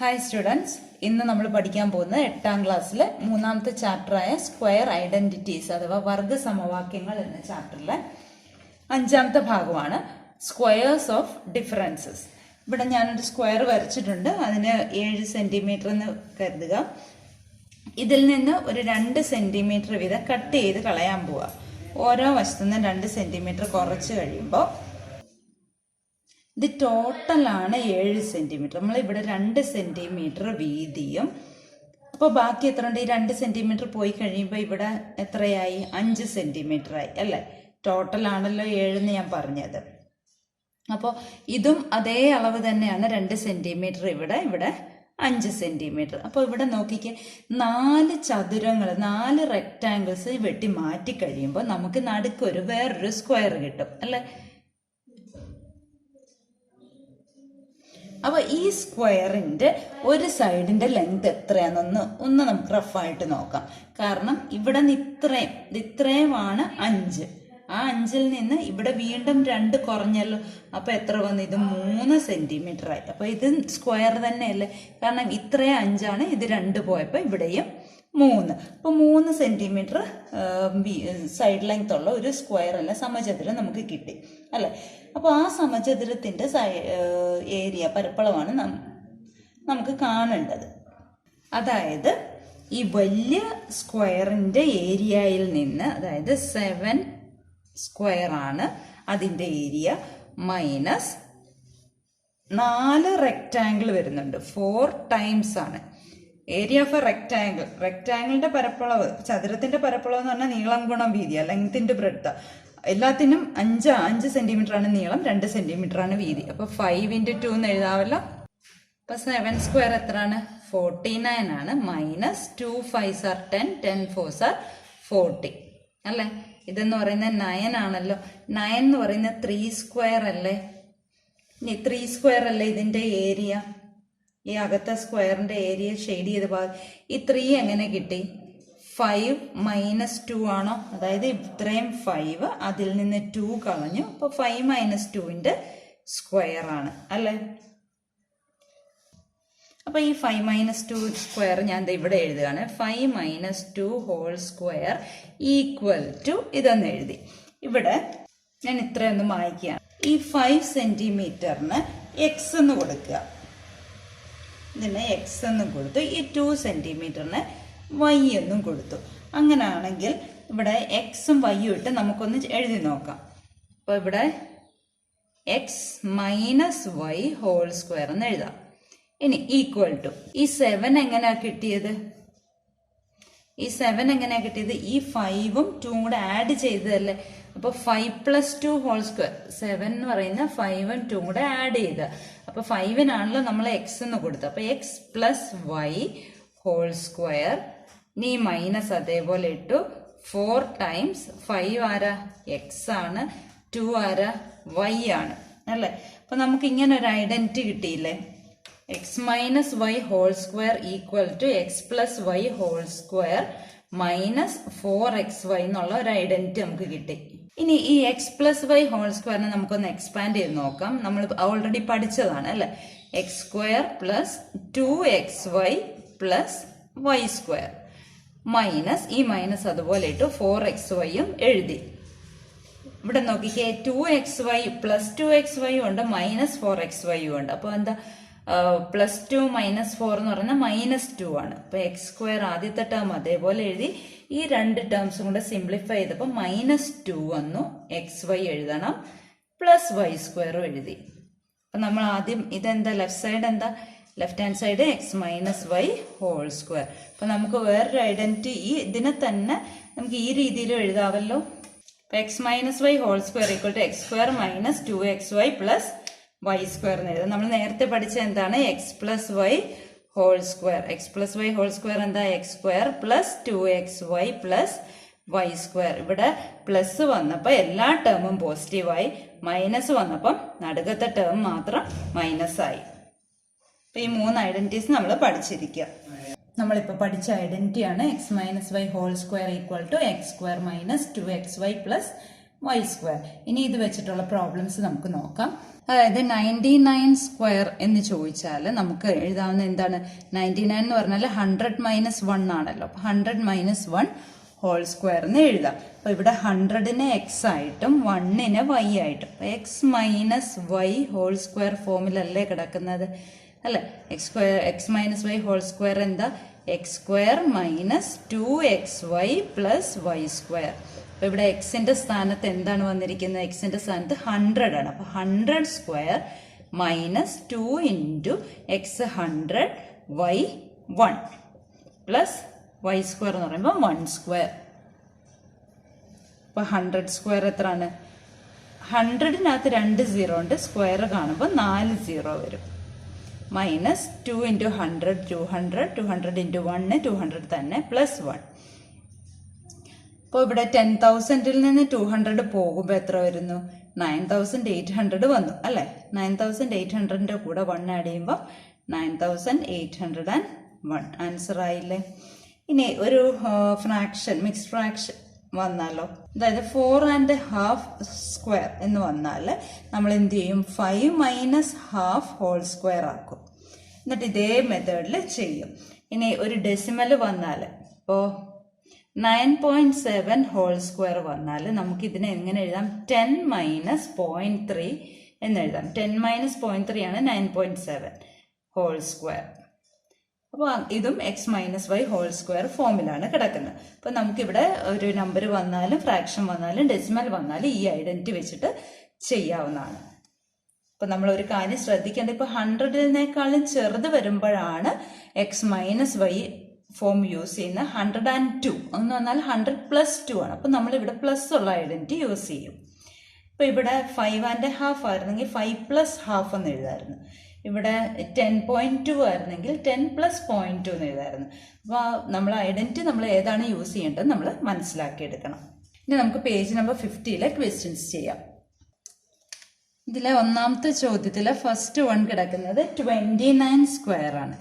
Hi students, ഇന്ന് നമ്മൾ പഠിക്കാൻ പോകുന്നത് 8ാം ക്ലാസ്സിലെ 3ാമത്തെ ചാപ്റ്ററായ സ്ക്വയർ ഐഡന്റിറ്റീസ് അഥവാ വർഗ സമവാക്യങ്ങൾ എന്ന ചാപ്റ്ററിലെ 5ാമത്തെ ഭാഗമാണ് സ്ക്വയേഴ്സ് ഓഫ് ഡിഫറൻസസ്. ഇവിടെ ഞാനൊരു സ്ക്വയർ വരച്ചിട്ടുണ്ട്. അതിന് 7 സെന്റിമീറ്റർ എന്ന് കരുതുക. ഇതിൽ നിന്ന് ഒരു 2 സെന്റിമീറ്റർ വീതം കട്ട് ചെയ്ത് കളയാൻ പോവുക. ഓരോ വശത്തുനിന്നും 2 സെന്റിമീറ്റർ കുറച്ച് കഴിയുമ്പോൾ ഇത് ടോട്ടലാണ് 7 സെന്റിമീറ്റർ. നമ്മൾ ഇവിടെ 2 സെന്റിമീറ്റർ വീതിയും, അപ്പോൾ ബാക്കി എത്ര ഉണ്ട്? ഈ 2 സെന്റിമീറ്റർ പോയി കഴിയുമ്പോൾ ഇവിടെ എത്രയായി? 5 സെന്റിമീറ്റർ ആയി അല്ലേ? ടോട്ടലാണല്ലോ 7 എന്ന് ഞാൻ പറഞ്ഞത്. അപ്പോൾ ഇതും അതേ അളവ് തന്നെയാണ്, 2 സെന്റിമീറ്റർ ഇവിടെ 5 സെന്റിമീറ്റർ. അപ്പോൾ ഇവിടെ നോക്കിക്കേ, 4 ചതുരങ്ങൾ 4 റെക്റ്റാങ്കിൾസ് വെട്ടി മാറ്റി കഴിയുമ്പോൾ നമുക്ക് നടുക്കൊരു വേറൊരു സ്ക്വയർ കിട്ടും അല്ലേ? അപ്പോൾ ഈ സ്ക്വയറിന്റെ ഒരു സൈഡിന്റെ ലെങ്ത് എത്രയാണെന്ന് നമുക്ക് റഫായിട്ട് നോക്കാം. കാരണം ഇവിടെ നിന്ന് ഇത്രയുമാണ് 5. ആ 5ൽ നിന്ന് ഇവിടെ വീണ്ടും 2 കുറഞ്ഞല്ലോ. അപ്പൊ എത്ര വന്നു? ഇത് 3 സെന്റിമീറ്റർ ആയി. അപ്പൊ ഇത് സ്ക്വയർ തന്നെയല്ലേ? കാരണം ഇത്രയും 5ആണ്, ഇത് 2 പോയപ്പോ ഇവിടെയും 3. അപ്പൊ 3 സെന്റിമീറ്റർ സൈഡ് ലെങ്ത് ഉള്ള ഒരു സ്ക്വയർ അല്ല സമചതുരം നമുക്ക് കിട്ടി അല്ലെ? അപ്പൊ ആ സമചതുരത്തിന്റെ ഏരിയ പരപ്പളവാണ് നമുക്ക് കാണേണ്ടത്. അതായത് ഈ വലിയ സ്ക്വയറിന്റെ ഏരിയയിൽ നിന്ന്, അതായത് 7 സ്ക്വയർ ആണ് അതിന്റെ ഏരിയ, മൈനസ് 4 റെക്റ്റാങ്കിൾ വരുന്നുണ്ട്. 4 ടൈംസ് ആണ് ഏരിയ ഓഫ് എ റെക്റ്റാങ്കിൾ. റെക്റ്റാങ്കിളിന്റെ പരപ്പളവ്, ചതുരത്തിന്റെ പരപ്പളവ് എന്ന് പറഞ്ഞാൽ നീളം ഗുണം വീതിയ, ലെങ്ത്തിന്റെ ബ്രെഡ്ത്ത്. എല്ലാത്തിനും 5 സെന്റിമീറ്റർ ആണ് നീളം, 2 സെന്റിമീറ്റർ ആണ് വീതി. അപ്പൊ 5 × 2 എന്ന് എഴുതാവല്ലോ. അപ്പൊ 7 സ്ക്വയർ എത്രയാണ്? 49 ആണ്. Minus 2 5s are 10, 10 4s are 40 അല്ലെ? ഇതെന്ന് പറയുന്നത് 9 ആണല്ലോ. 9 എന്ന് പറയുന്നത് 3 സ്ക്വയർ അല്ലേ? ഇനി 3 സ്ക്വയർ അല്ലേ ഇതിന്റെ ഏരിയ? ഈ അകത്തെ സ്ക്വയറിന്റെ ഏരിയ ഷെയ്ഡ് ചെയ്ത് ഈ 3 എങ്ങനെ കിട്ടി? 5 മൈനസ് 2 ആണോ? അതായത് ഇത്രയും 5, അതിൽ നിന്ന് 2 കളഞ്ഞു. അപ്പൊ 5 മൈനസ് 2ന്റെ സ്ക്വയർ ആണ് അല്ലെ? അപ്പൊ ഈ 5 മൈനസ് 2 സ്ക്വയർ ഞാൻ ഇവിടെ എഴുതുകയാണ്. 5 minus 2 whole square equal to ഇതെന്ന് എഴുതി. ഇവിടെ ഞാൻ ഇത്രയൊന്ന് മായ്ക്കുകയാണ്. ഈ 5 സെന്റിമീറ്ററിന് എക്സ് എന്ന് കൊടുക്കുക. ഇതിന് എക്സ് എന്നും കൊടുത്തു. ഈ 2 സെന്റിമീറ്ററിന് വൈ എന്നും കൊടുത്തു. അങ്ങനെയാണെങ്കിൽ ഇവിടെ എക്സും വൈയും ഇട്ട് നമുക്കൊന്ന് എഴുതി നോക്കാം. അപ്പൊ ഇവിടെ x minus y whole square എന്ന് എഴുതാം. ഇനി ഈക്വൽ ടു ഈ 7 എങ്ങനെയാ കിട്ടിയത്? ഈ 7 എങ്ങനെയാ കിട്ടിയത്? ഈ 5ഉം 2ഉം കൂടെ ആഡ് ചെയ്തതല്ലേ? അപ്പൊ 5 + 2 ഹോൾ സ്ക്വയർ. 7 എന്ന് പറയുന്ന 5ഉം 2ഉം കൂടെ ആഡ് ചെയ്ത്. അപ്പൊ 5നാണല്ലോ നമ്മൾ എക്സ് എന്ന് കൊടുത്തത്. അപ്പൊ x plus y whole square. നീ മൈനസ് അതേപോലെ ഇട്ടു. 4 ടൈംസ് 5 ആരാ? എക്സ് ആണ്. 2 ആരാ? വൈ ആണ് അല്ലെ? അപ്പൊ നമുക്ക് ഇങ്ങനെ ഒരു ഐഡന്റിറ്റി കിട്ടിയില്ലേ? X minus y whole square equal to x plus y whole square minus 4xy എന്നുള്ള ഒരു ഐഡന്റിറ്റി നമുക്ക് കിട്ടി. ഇനി ഈ എക്സ് പ്ലസ് വൈ ഹോൾ സ്ക്വയറിനെ നമുക്കൊന്ന് എക്സ്പാൻഡ് ചെയ്ത് നോക്കാം. നമ്മൾ ഓൾറെഡി പഠിച്ചതാണ് അല്ലെ? X square plus 2xy plus y square minus ഈ മൈനസ് അതുപോലെ ഇട്ടു 4xyയും എഴുതി. ഇവിടെ നോക്കിക്കേ, 2xy പ്ലസ് 2xy ഉണ്ട്, മൈനസ് 4xy ഉണ്ട്. അപ്പൊ എന്താ? പ്ലസ് 2 മൈനസ് 4 എന്ന് പറഞ്ഞാൽ -2 ആണ്. അപ്പൊ എക്സ് സ്ക്വയർ ആദ്യത്തെ ടേം അതേപോലെ എഴുതി. ഈ 2 ടേംസും കൂടെ സിംപ്ലിഫൈ ചെയ്തപ്പോൾ -2 വന്നു. xy എഴുതണം, പ്ലസ് വൈ സ്ക്വയറും എഴുതി. അപ്പൊ നമ്മൾ ആദ്യം ഇതെന്താ? ലെഫ്റ്റ് സൈഡ് എന്താ? Left hand side x minus y whole square. അപ്പൊ നമുക്ക് വേറൊരു ഐഡന്റിറ്റി ഇതിനെ തന്നെ നമുക്ക് ഈ രീതിയിലും എഴുതാവല്ലോ. അപ്പൊ x minus y whole square equal to x square minus 2xy plus y square എന്ന് എഴുതാം. നമ്മൾ നേരത്തെ പഠിച്ച എന്താണ്? X plus y whole square. X plus y whole square എന്താ? X square plus 2xy plus y square. ഇവിടെ plus വന്നപ്പോൾ എല്ലാ ടേമും പോസിറ്റീവായി, മൈനസ് വന്നപ്പം നടുക്കത്തെ ടേം മാത്രം മൈനസ് ആയി. അപ്പൊ ഈ 3 ഐഡന്റിറ്റീസ് നമ്മൾ പഠിച്ചിരിക്കുക. നമ്മളിപ്പോൾ പഠിച്ച ഐഡന്റിറ്റിയാണ് x minus y whole square equal to x square minus 2xy plus y square. ഇനി ഇത് വെച്ചിട്ടുള്ള പ്രോബ്ലംസ് നമുക്ക് നോക്കാം. അതായത് 99 സ്ക്വയർ എന്ന് ചോദിച്ചാൽ നമുക്ക് എഴുതാവുന്ന എന്താണ്? 99 എന്ന് പറഞ്ഞാൽ 100 മൈനസ് 1 ആണല്ലോ. 100 മൈനസ് 1 ഹോൾ സ്ക്വയർ എന്ന് എഴുതാം. അപ്പൊ ഇവിടെ 100നെ എക്സ് ആയിട്ടും 1നെ വൈ ആയിട്ടും, x minus y whole square ഫോമിലല്ലേ കിടക്കുന്നത് അല്ലെ? X minus y whole square എന്താ? X square minus 2xy plus y square. അപ്പൊ ഇവിടെ എക്സിന്റെ സ്ഥാനത്ത് എന്താണ് വന്നിരിക്കുന്നത്? എക്സിന്റെ സ്ഥാനത്ത് 100 ആണ്. അപ്പൊ 100 square minus 2 into x 100 y 1 plus y square എന്ന് പറയുമ്പോൾ 1 സ്ക്വയർ. അപ്പൊ 100 സ്ക്വയർ എത്രയാണ്? 100-നകത്ത് 2 0 ഉണ്ട്, സ്ക്വയർ കാണുമ്പോൾ 4 0 വരും. മൈനസ് 2 ഇൻറ്റു 100 200, 200 ഇൻറ്റു 1 200 തന്നെ പ്ലസ് 1. അപ്പോൾ ഇവിടെ 10,000-ൽ നിന്ന് 200 പോകുമ്പോൾ എത്ര വരുന്നു? 9,800 വന്നു അല്ലേ? 9,800-ന്റെ കൂടെ 1 ആഡ് ചെയ്യുമ്പോൾ 9,801 ആൻസർ ആയില്ലേ? ഇനി ഒരു ഫ്രാക്ഷൻ, മിക്സ്ഡ് ഫ്രാക്ഷൻ വന്നാലോ? അതായത് 4.5 സ്ക്വയർ എന്ന് വന്നാൽ നമ്മൾ എന്ത് ചെയ്യും? 5 മൈനസ് ഹാഫ് ഹോൾ സ്ക്വയർ ആക്കും. എന്നിട്ട് ഇതേ മെത്തേഡിൽ ചെയ്യും. ഇനി ഒരു ഡെസിമൽ വന്നാൽ, ഇപ്പോൾ 9.7 ഹോൾ സ്ക്വയർ വന്നാൽ നമുക്ക് ഇതിനെ എങ്ങനെ എഴുതാം? 10 മൈനസ് 0.3 എന്ന് എഴുതാം. 10 മൈനസ് 0.3 ആണ് 9.7 ഹോൾ സ്ക്വയർ. അപ്പോൾ ഇതും x minus y whole square ഫോമിലാണ് കിടക്കുന്നത്. അപ്പോൾ നമുക്കിവിടെ ഒരു നമ്പർ വന്നാലും ഫ്രാക്ഷൻ വന്നാലും ഡെസിമൽ വന്നാലും ഈ ഐഡന്റിറ്റി വെച്ചിട്ട് ചെയ്യാവുന്നതാണ്. അപ്പോൾ നമ്മൾ ഒരു കാര്യം ശ്രദ്ധിക്കേണ്ടത്, ഇപ്പോൾ 100-നേക്കാളും ചെറുത് വരുമ്പോഴാണ് x minus y form use ചെയ്യുന്ന. 102 എന്ന് പറഞ്ഞാൽ 100+2 ആണ്. അപ്പം നമ്മളിവിടെ പ്ലസ് ഉള്ള ഐഡന്റിറ്റി യൂസ് ചെയ്യും. ഇപ്പം ഇവിടെ 5.5 ആയിരുന്നെങ്കിൽ 5+1/2 എന്ന് എഴുതായിരുന്നു. ഇവിടെ 10.2 ആയിരുന്നെങ്കിൽ 10+0.2 എന്ന് എഴുതായിരുന്നു. അപ്പോൾ നമ്മൾ ഐഡന്റിറ്റി നമ്മൾ ഏതാണ് യൂസ് ചെയ്യേണ്ടത് നമ്മൾ മനസ്സിലാക്കിയെടുക്കണം. ഇനി നമുക്ക് പേജ് നമ്പർ 50-ലെ ക്വസ്റ്റ്യൻസ് ചെയ്യാം. ഇതിലെ ഒന്നാമത്തെ ചോദ്യത്തിലെ ഫസ്റ്റ് വൺ കിടക്കുന്നത് 29 സ്ക്വയർ ആണ്.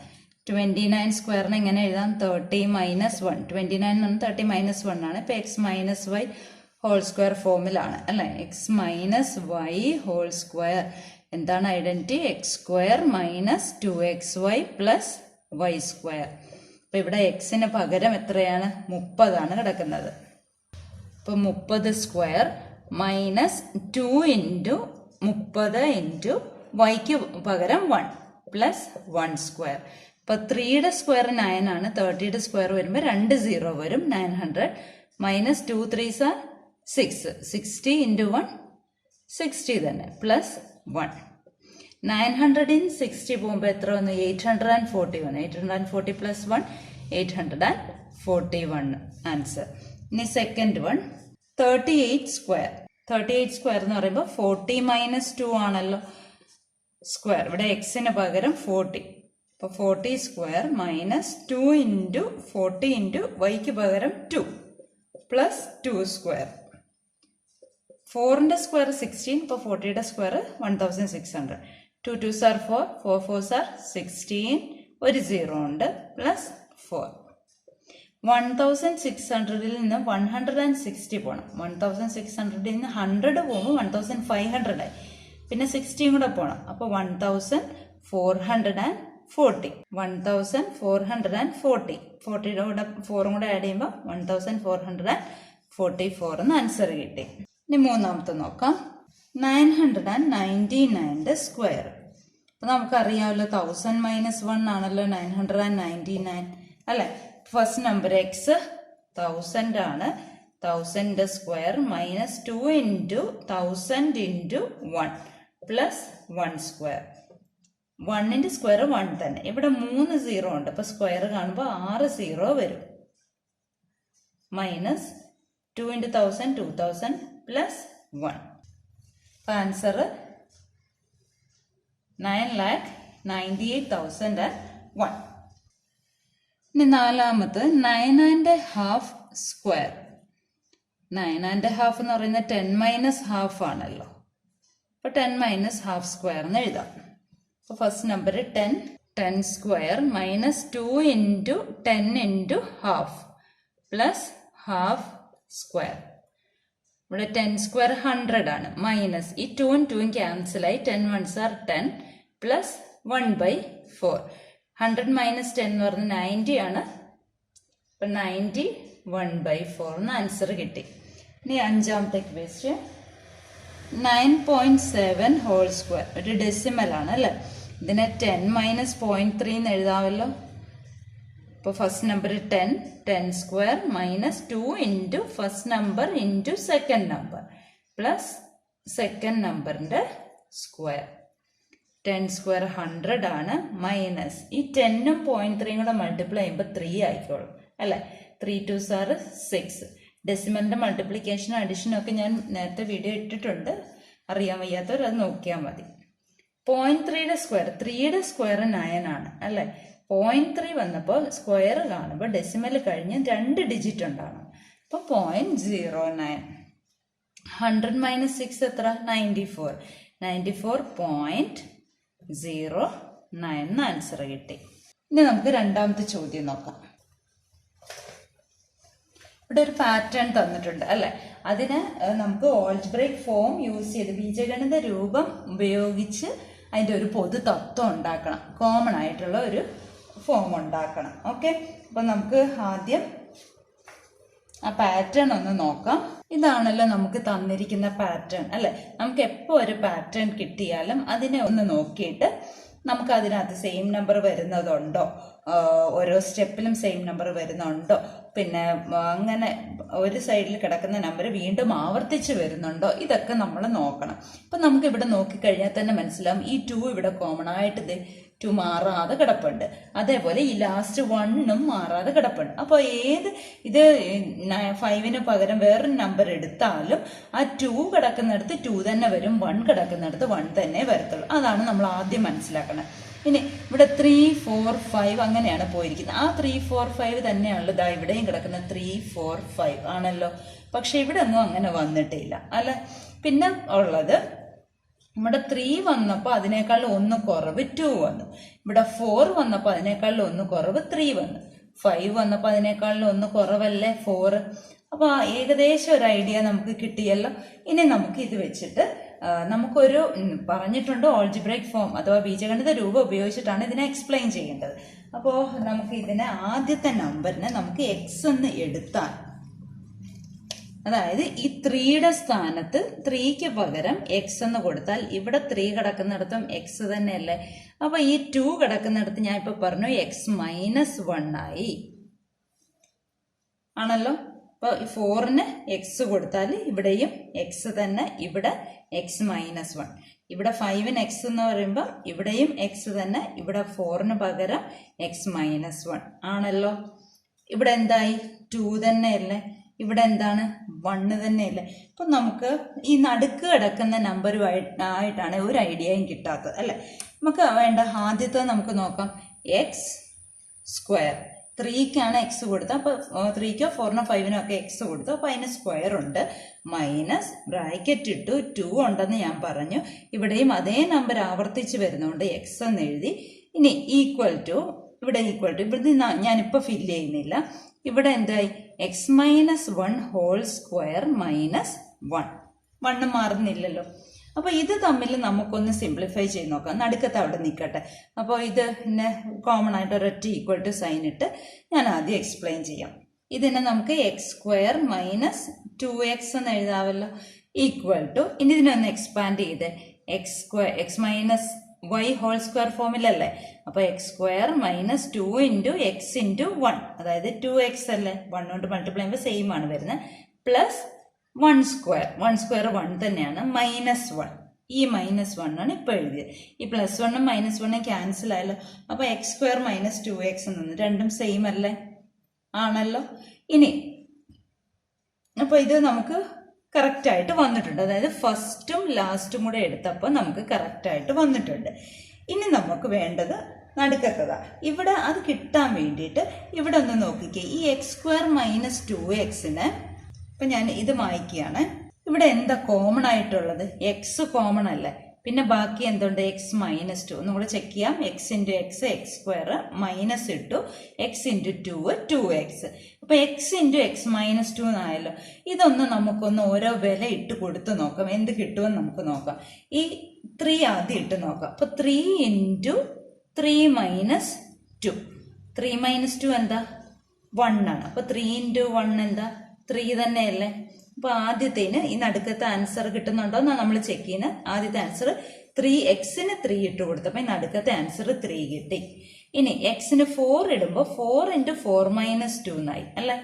29 സ്ക്വയറിന് എങ്ങനെ എഴുതാം? 30 മൈനസ് 1. 29 30 മൈനസ് 1 ആണ്. ഇപ്പൊ x minus y whole square ഫോമിലാണ് അല്ലെ? X minus y whole square എന്താണ് identity? X square minus 2xy plus y square. അപ്പൊ ഇവിടെ എക്സിന് പകരം എത്രയാണ്? 30 ആണ് കിടക്കുന്നത്. ഇപ്പൊ 30 സ്ക്വയർ മൈനസ് 2 ഇൻറ്റു 30 ഇൻറ്റു വൈക്ക് പകരം 1 പ്ലസ് 1 സ്ക്വയർ. ഇപ്പൊ 3യുടെ സ്ക്വയർ 9 ആണ്. 30യുടെ സ്ക്വയർ വരുമ്പോൾ 2 0 വരും. 900 മൈനസ് 2 3s are 6. 60 ഇൻറ്റു 1 60 തന്നെ പ്ലസ് 1. 900 in 60 പോകുമ്പോൾ എത്ര വന്നു? 841. 840 പ്ലസ് 1 841 ആൻസർ. ഇനി സെക്കൻഡ് വൺ 38 സ്ക്വയർ. 38 സ്ക്വയർ എന്ന് പറയുമ്പോൾ 40 മൈനസ് 2 ആണല്ലോ സ്ക്വയർ. ഇവിടെ എക്സിന് പകരം 40. അപ്പോൾ 40 സ്ക്വയർ മൈനസ് 2 ഇൻറ്റു 40 ഇൻറ്റു വൈക്ക് പകരം 2 പ്ലസ് 2 സ്ക്വയർ. 4ന്റെ സ്ക്വയർ 16. ഇപ്പോൾ 40യുടെ square 1600. 2 2s are 4. 4 4s are 16. ഒരു 0 ഉണ്ട് പ്ലസ് 4. 1600-ൽ നിന്ന് 160 പോകണം. 1600-ൽ നിന്ന് 100 പോകുമ്പോൾ 1500 ആയി. പിന്നെ 60 കൂടെ പോകണം. അപ്പോൾ 1440. 1440. 40യുടെ കൂടെ 4 കൂടെ ആഡ് ചെയ്യുമ്പോൾ 1444 എന്ന് ആൻസർ കിട്ടി. ഇനി മൂന്നാമത്തെ നോക്കാം. 999 സ്ക്വയർ. അപ്പൊ നമുക്കറിയാമല്ലോ 1000 മൈനസ് 1 ആണല്ലോ 999 അല്ലെ? ഫസ്റ്റ് നമ്പർ എക്സ് 1000 ആണ്. 1000 square minus 2 into 1000 into 1 plus 1 square. 1ന്റെ സ്ക്വയർ 1 തന്നെ. ഇവിടെ 3 0 ഉണ്ട്. അപ്പൊ സ്ക്വയർ കാണുമ്പോൾ 6 0 വരും. Minus 2 into 1000 2000 plus 1. ആൻസർ 9,98,001. ഇനി നാലാമത് 9.5 സ്ക്വയർ. 9.5 എന്ന് പറയുന്നത് 10 മൈനസ് ഹാഫ് ആണല്ലോ. അപ്പൊ 10 മൈനസ് ഹാഫ് സ്ക്വയർ എന്ന് എഴുതാം. അപ്പൊ first number 10 square minus 2 into 10 into half plus half square. ഇവിടെ 10 സ്ക്വയർ 100 ആണ്. മൈനസ് ഈ 2ഉം 2ഉം ക്യാൻസലായി 10 1s are 10 പ്ലസ് 1/4. 100 മൈനസ് 10 എന്ന് പറഞ്ഞാൽ 90 ആണ്. അപ്പൊ 90 1/4 എന്ന് ആൻസർ കിട്ടി. ഇനി അഞ്ചാമത്തെ ക്വസ്റ്റ്യൻ 9.7 ഹോൾ സ്ക്വയർ. ഒരു ഡെസിമൽ ആണ് അല്ലേ. ഇതിനെ 10 മൈനസ് 0.3 എന്ന് എഴുതാമല്ലോ. അപ്പോൾ first number 10 square minus 2 into first number into second number plus second നമ്പറിൻ്റെ സ്ക്വയർ. 10 സ്ക്വയർ 100 ആണ്. മൈനസ് ഈ 10ഉം 0.3 കൂടെ മൾട്ടിപ്ലൈ ചെയ്യുമ്പോൾ 3 ആയിക്കോളും അല്ലേ. 3 2s are 6. ഡെസിമലിൻ്റെ മൾട്ടിപ്ലിക്കേഷനും അഡീഷനും ഒക്കെ ഞാൻ നേരത്തെ വീഡിയോ ഇട്ടിട്ടുണ്ട്. അറിയാൻ വയ്യാത്തവർ അത് നോക്കിയാൽ മതി. 0.3യുടെ സ്ക്വയർ 3യുടെ സ്ക്വയർ 9 ആണ് അല്ലേ. 0.3 വന്നപ്പോൾ സ്ക്വയർ കാണുമ്പോൾ ഡെസിമൽ കഴിഞ്ഞ് 2 ഡിജിറ്റ് ഉണ്ടാകണം. അപ്പോൾ 0.09. 100 മൈനസ് 6 എത്ര? 94. 94.09 എന്ന് ആൻസർ കിട്ടി. ഇനി നമുക്ക് രണ്ടാമത്തെ ചോദ്യം നോക്കാം. ഇവിടെ ഒരു പാറ്റേൺ തന്നിട്ടുണ്ട് അല്ലെ. അതിന് നമുക്ക് ഓൾജിബ്രൈക് ഫോം യൂസ് ചെയ്ത് ബീജഗണിത രൂപം ഉപയോഗിച്ച് അതിൻ്റെ ഒരു പൊതു തത്വം ഉണ്ടാക്കണം. കോമൺ ആയിട്ടുള്ള ഒരു ഫോം ഉണ്ടാക്കണം. ഓക്കെ, അപ്പം നമുക്ക് ആദ്യം ആ പാറ്റേൺ ഒന്ന് നോക്കാം. ഇതാണല്ലോ നമുക്ക് തന്നിരിക്കുന്ന പാറ്റേൺ അല്ലെ. നമുക്ക് എപ്പോൾ ഒരു പാറ്റേൺ കിട്ടിയാലും അതിനെ ഒന്ന് നോക്കിയിട്ട് നമുക്ക് അതിനകത്ത് സെയിം നമ്പർ വരുന്നതുണ്ടോ, ഓരോ സ്റ്റെപ്പിലും സെയിം നമ്പർ വരുന്നുണ്ടോ, പിന്നെ അങ്ങനെ ഒരു സൈഡിൽ കിടക്കുന്ന നമ്പർ വീണ്ടും ആവർത്തിച്ച് വരുന്നുണ്ടോ, ഇതൊക്കെ നമ്മൾ നോക്കണം. അപ്പം നമുക്ക് ഇവിടെ നോക്കിക്കഴിഞ്ഞാൽ തന്നെ മനസ്സിലാവും ഈ 2 ഇവിടെ കോമൺ ആയിട്ട് 2 മാറാതെ കിടപ്പുണ്ട്. അതേപോലെ ഈ ലാസ്റ്റ് 1ഉം മാറാതെ കിടപ്പുണ്ട്. അപ്പോൾ ഇത് 5ന് പകരം വേറൊരു നമ്പർ എടുത്താലും ആ 2 കിടക്കുന്നിടത്ത് 2 തന്നെ വരും, 1 കിടക്കുന്നിടത്ത് 1 തന്നെ വരത്തുള്ളൂ. അതാണ് നമ്മൾ ആദ്യം മനസ്സിലാക്കണം. ഇനി ഇവിടെ 3 4 5 അങ്ങനെയാണ് പോയിരിക്കുന്നത്. ആ 3 4 5 തന്നെയാണല്ലോ ഇതാ ഇവിടെയും കിടക്കുന്ന 3 4 5 ആണല്ലോ. പക്ഷെ ഇവിടെ ഒന്നും അങ്ങനെ വന്നിട്ടില്ല അല്ലെ. പിന്നെ ഉള്ളത് ഇവിടെ 3 വന്നപ്പോൾ അതിനേക്കാൾ 1 കുറവ് 2 വന്നു. ഇവിടെ 4 വന്നപ്പോൾ അതിനേക്കാൾ 1 കുറവ് 3 വന്നു. 5 വന്നപ്പോൾ അതിനേക്കാൾ 1 കുറവല്ലേ 4. അപ്പോൾ ഏകദേശം ഒരു ഐഡിയ നമുക്ക് കിട്ടിയല്ലോ. ഇനി നമുക്ക് ഇത് വെച്ചിട്ട് നമുക്കൊരു പറഞ്ഞിട്ടുണ്ട് ഓൾജിബ്രൈക് ഫോം അഥവാ ബീജഗണിത രൂപം ഉപയോഗിച്ചിട്ടാണ് ഇതിനെ എക്സ്പ്ലെയിൻ ചെയ്യേണ്ടത്. അപ്പോൾ നമുക്ക് ഇതിനെ ആദ്യത്തെ നമ്പറിനെ നമുക്ക് എക്സ് എന്ന് എടുത്താൽ, അതായത് ഈ 3യുടെ സ്ഥാനത്ത് 3ക്ക് പകരം എക്സ് എന്ന് കൊടുത്താൽ ഇവിടെ 3 കിടക്കുന്നിടത്തും എക്സ് തന്നെയല്ലേ. അപ്പൊ ഈ 2 കിടക്കുന്നിടത്ത് ഞാൻ ഇപ്പൊ പറഞ്ഞു എക്സ് -1 ആയി ആണല്ലോ. അപ്പൊ 4ന് എക്സ് കൊടുത്താൽ ഇവിടെയും എക്സ് തന്നെ, ഇവിടെ എക്സ് -1. ഇവിടെ 5ന് എക്സ് എന്ന് പറയുമ്പോൾ ഇവിടെയും എക്സ് തന്നെ, ഇവിടെ 4ന് പകരം എക്സ് -1 ആണല്ലോ. ഇവിടെ എന്തായി 2 തന്നെയല്ലേ, ഇവിടെ എന്താണ് 1 തന്നെയല്ലേ. അപ്പൊ നമുക്ക് ഈ നടുക്ക് കിടക്കുന്ന നമ്പറുമായിട്ടാണ് ഒരു ഐഡിയയും കിട്ടാത്തത് അല്ലെ. നമുക്ക് വേണ്ട ആദ്യത്തെ നമുക്ക് നോക്കാം. എക്സ് സ്ക്വയർ 3ക്കാണ് എക്സ് കൊടുത്തത്. അപ്പൊ 3കോ 4നോ 5നോ ഒക്കെ എക്സ് കൊടുത്തു. അപ്പൊ അതിന് സ്ക്വയർ ഉണ്ട്. മൈനസ് ബ്രാക്കറ്റ് ഇട്ടു 2 ഉണ്ടെന്ന് ഞാൻ പറഞ്ഞു. ഇവിടെയും അതേ നമ്പർ ആവർത്തിച്ച് വരുന്നതുകൊണ്ട് എക്സ് എന്ന് എഴുതി. ഇനി ഈക്വൽ ടു ഇവിടെ ഞാനിപ്പോൾ ഫില്ല് ചെയ്യുന്നില്ല. ഇവിടെ എന്തായി എക്സ് -1 ഹോൾ സ്ക്വയർ -1 മാറുന്നില്ലല്ലോ. അപ്പൊ ഇത് തമ്മിൽ നമുക്കൊന്ന് സിംപ്ലിഫൈ ചെയ്ത് നോക്കാം. നടുക്കത്ത് അവിടെ നിൽക്കട്ടെ. അപ്പോൾ ഇത് പിന്നെ കോമൺ ആയിട്ട് ഒരൊറ്റ ഈക്വൽ ടു സൈൻ ഇട്ട് ഞാൻ ആദ്യം എക്സ്പ്ലെയിൻ ചെയ്യാം. ഇതിനെ നമുക്ക് x² - 2x എന്ന് എഴുതാമല്ലോ. ഈക്വൽ ടു ഇനി ഇതിനൊന്ന് എക്സ്പാൻഡ് ചെയ്ത് x y ഹോൾ സ്ക്വയർ ഫോമിലല്ലേ. അപ്പൊ x² - 2 × x × 1, അതായത് 2x അല്ലേ. 1 കൊണ്ട് മൾട്ടിപ്ലൈ ചെയ്യുമ്പോൾ സെയിം ആണ് വരുന്നത്. പ്ലസ് 1² 1 തന്നെയാണ്. -1 ഈ -1 ആണ് ഇപ്പൊ എഴുതിയത്. ഈ +1ഉം -1ഉം ക്യാൻസൽ ആയല്ലോ. അപ്പൊ x² - 2x എന്ന് രണ്ടും സെയിം അല്ലേ ആണല്ലോ. ഇനി അപ്പൊ ഇത് നമുക്ക് കറക്റ്റ് ആയിട്ട് വന്നിട്ടുണ്ട്. അതായത് ഫസ്റ്റും ലാസ്റ്റും കൂടെ എടുത്തപ്പോൾ നമുക്ക് കറക്റ്റ് ആയിട്ട് വന്നിട്ടുണ്ട്. ഇനി നമുക്ക് വേണ്ടത് നടുക്കത്തതാ. ഇവിടെ അത് കിട്ടാൻ വേണ്ടിയിട്ട് ഇവിടെ ഒന്ന് നോക്കിക്കേ. ഈ x² - 2xന് ഇപ്പൊ ഞാൻ ഇത് മായ്ക്കുകയാണ്. ഇവിടെ എന്താ കോമൺ ആയിട്ടുള്ളത്? എക്സ് കോമൺ അല്ലേ, പിന്നെ ബാക്കി എന്തുണ്ട് എക്സ് മൈനസ് ടു ഒന്നുകൂടെ ചെക്ക് ചെയ്യാം. X into x x square minus ഇട്ടു എക്സ് ഇൻറ്റു ടു എക്സ്. അപ്പൊ x into x minus two എന്നായല്ലോ. ഇതൊന്ന് നമുക്കൊന്ന് ഓരോ വില ഇട്ട് കൊടുത്ത് നോക്കാം, എന്ത് കിട്ടുമെന്ന് നമുക്ക് നോക്കാം. ഈ 3 ആദ്യം ഇട്ട് നോക്കാം. അപ്പൊ 3 ഇൻറ്റു 3 മൈനസ് 2, 3 മൈനസ് 2 എന്താ 1 ആണ്. അപ്പൊ 3 ഇൻറ്റു 1 എന്താ 3 തന്നെയല്ലേ. അപ്പൊ ആദ്യത്തേന് ഈ നടുക്കത്തെ ആൻസർ കിട്ടുന്നുണ്ടോ എന്നാണ് നമ്മൾ ചെക്ക് ചെയ്യുന്നത്. ആദ്യത്തെ ആൻസർ 3, എക്സിന് 3 ഇട്ട് കൊടുത്തപ്പോ ഈ നടുക്കത്തെ ആൻസർ 3 കിട്ടി. ഇനി എക്സിന് 4 ഇടുമ്പോൾ 4 ഇൻറ്റു 4 മൈനസ് 2 എന്നായി അല്ലെ.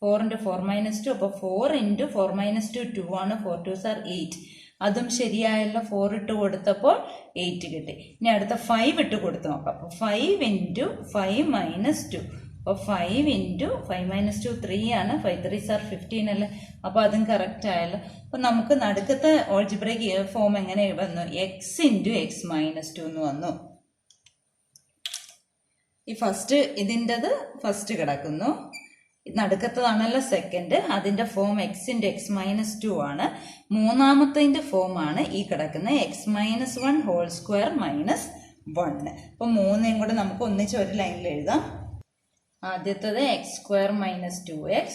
4 ഇൻറ്റു 4 മൈനസ് 2, അപ്പൊ 4 ഇൻറ്റു 4 മൈനസ് 2 2 ആണ്. 4 2s are 8. അതും ശരിയായല്ലോ. 4 ഇട്ട് കൊടുത്തപ്പോൾ 8 കിട്ടി. ഇനി അടുത്ത 5 ഇട്ട് കൊടുത്ത് നോക്കാം. അപ്പൊ 5 ഇൻറ്റു 5 മൈനസ് 2, അപ്പൊ 5 ഇൻറ്റു 5 മൈനസ് 2 3 ആണ്. 5 3s are 15 അല്ലേ. അപ്പൊ അതും കറക്റ്റ് ആയല്ലോ. അപ്പൊ നമുക്ക് നടുക്കത്തെ ഓൾജിബ്രൈക് ഫോം എങ്ങനെ വന്നു? എക്സ് ഇൻറ്റു എക്സ് മൈനസ് 2 എന്ന് വന്നു. ഈ ഫസ്റ്റ് ഇതിൻ്റെത് ഫസ്റ്റ് കിടക്കുന്നു, നടുക്കത്തതാണല്ലോ സെക്കൻഡ്. അതിന്റെ form x into x minus 2 ആണ്. മൂന്നാമത്തെ ഫോം ആണ് ഈ കിടക്കുന്ന x minus 1 whole square minus 1. അപ്പൊ മൂന്നേയും കൂടെ നമുക്ക് ഒന്നിച്ച് ഒരു ലൈനിൽ എഴുതാം. ആദ്യത്തത് x square minus 2x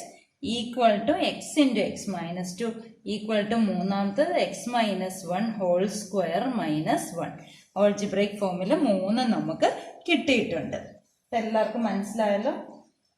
equal to x into x minus 2 equal to മൂന്നാമത്തത് x minus 1 whole square minus 1. Algebraic ഫോമിൽ 3 നമുക്ക് കിട്ടിയിട്ടുണ്ട്. എല്ലാവർക്കും മനസ്സിലായല്ലോ.